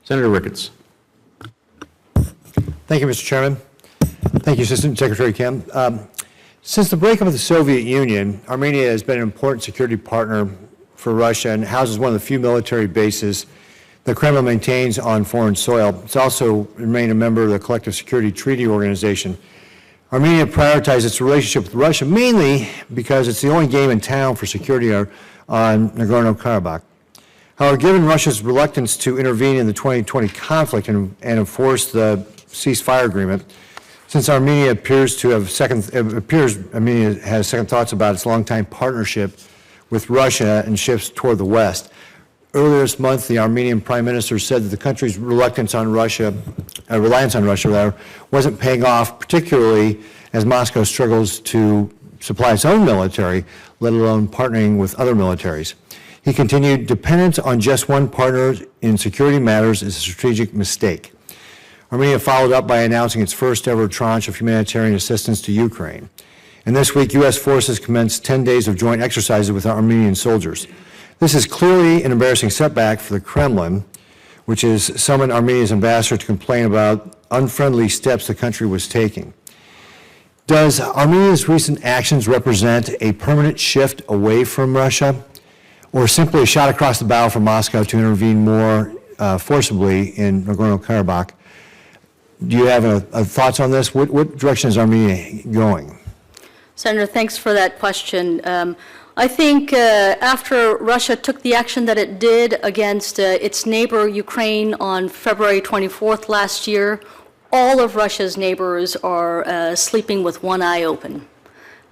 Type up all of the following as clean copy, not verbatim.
Senator Ricketts. Thank you, Mr. Chairman. Thank you, Assistant Secretary Kim. Since the breakup of the Soviet Union, Armenia has been an important security partner for Russia and houses one of the few military bases the Kremlin maintains on foreign soil. It's also remained a member of the Collective Security Treaty Organization. Armenia prioritizes its relationship with Russia mainly because it's the only game in town for security on Nagorno-Karabakh. However, given Russia's reluctance to intervene in the 2020 conflict and enforce the ceasefire agreement, since Armenia Armenia has second thoughts about its longtime partnership with Russia and shifts toward the West. Earlier this month, the Armenian Prime Minister said that the country's reliance on Russia wasn't paying off, particularly as Moscow struggles to supply its own military, let alone partnering with other militaries. He continued, dependence on just one partner in security matters is a strategic mistake. Armenia followed up by announcing its first ever tranche of humanitarian assistance to Ukraine. And this week, U.S. forces commenced 10 days of joint exercises with Armenian soldiers. This is clearly an embarrassing setback for the Kremlin, which has summoned Armenia's ambassador to complain about unfriendly steps the country was taking. Does Armenia's recent actions represent a permanent shift away from Russia, or simply a shot across the bow for Moscow to intervene more forcibly in Nagorno-Karabakh? Do you have thoughts on this? What direction is Armenia going? Senator, thanks for that question. I think after Russia took the action that it did against its neighbor Ukraine on February 24th last year, all of Russia's neighbors are sleeping with one eye open,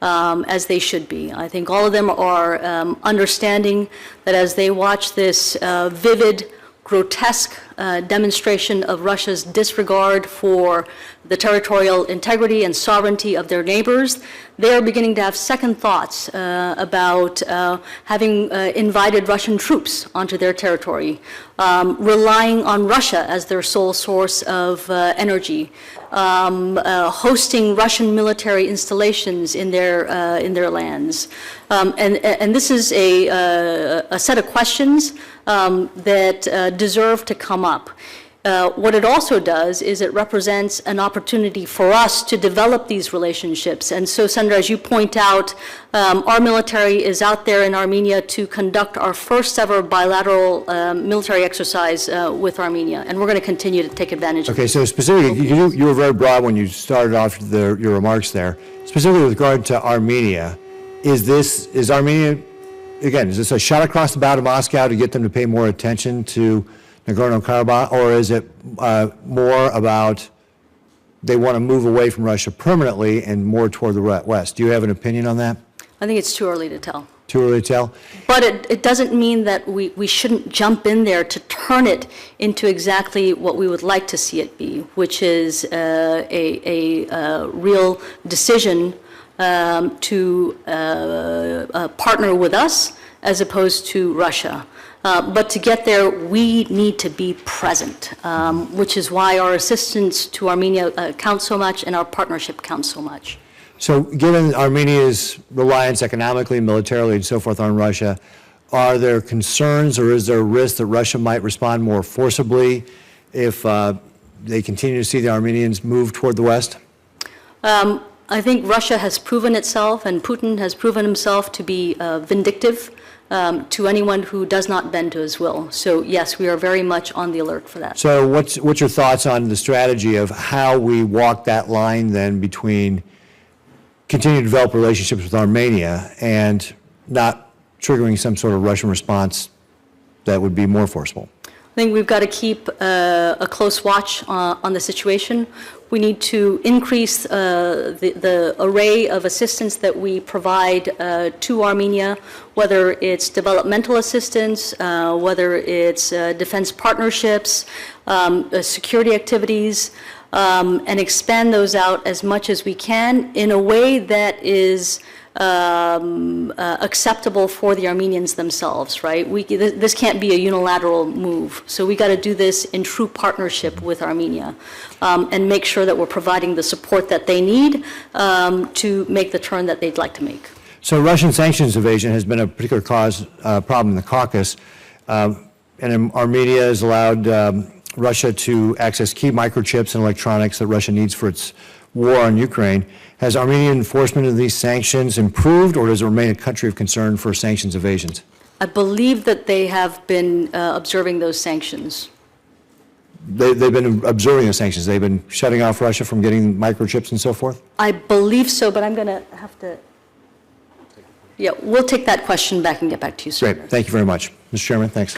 as they should be. I think all of them are understanding that as they watch this vivid, grotesque demonstration of Russia's disregard for the territorial integrity and sovereignty of their neighbors, they are beginning to have second thoughts about having invited Russian troops onto their territory, relying on Russia as their sole source of energy, hosting Russian military installations in their lands. And this is a set of questions that deserve to come up. What it also does is it represents an opportunity for us to develop these relationships. And so, Senator, as you point out, our military is out there in Armenia to conduct our first ever bilateral military exercise with Armenia, and we're going to continue to take advantage of it. Okay, so specifically, you were very broad when you started off your remarks there. Specifically with regard to Armenia, is Armenia, again, is this a shot across the bow to Moscow to get them to pay more attention to Nagorno-Karabakh, or is it more about they want to move away from Russia permanently and more toward the West? Do you have an opinion on that? I think it's too early to tell. Too early to tell? But it doesn't mean that we shouldn't jump in there to turn it into exactly what we would like to see it be, which is a real decision to partner with us as opposed to Russia. But to get there, we need to be present, which is why our assistance to Armenia counts so much and our partnership counts so much. So given Armenia's reliance economically, militarily, and so forth on Russia, are there concerns or is there a risk that Russia might respond more forcibly if they continue to see the Armenians move toward the West? I think Russia has proven itself and Putin has proven himself to be vindictive to anyone who does not bend to his will. So yes, we are very much on the alert for that. So what's your thoughts on the strategy of how we walk that line then between continuing to develop relationships with Armenia and not triggering some sort of Russian response that would be more forceful? I think we've got to keep a close watch on the situation. We need to increase the array of assistance that we provide to Armenia, whether it's developmental assistance, whether it's defense partnerships, security activities, and expand those out as much as we can in a way that is acceptable for the Armenians themselves, right? This can't be a unilateral move. So we got to do this in true partnership with Armenia and make sure that we're providing the support that they need to make the turn that they'd like to make. So Russian sanctions evasion has been a particular problem in the Caucasus, and Armenia has allowed Russia to access key microchips and electronics that Russia needs for its war on Ukraine. Has Armenian enforcement of these sanctions improved, or does it remain a country of concern for sanctions evasions? I believe that they have been observing those sanctions. They've been observing the sanctions. They've been shutting off Russia from getting microchips and so forth? I believe so, but I'm going to have to, yeah, we'll take that question back and get back to you, sir. Great. Thank you very much. Mr. Chairman, thanks.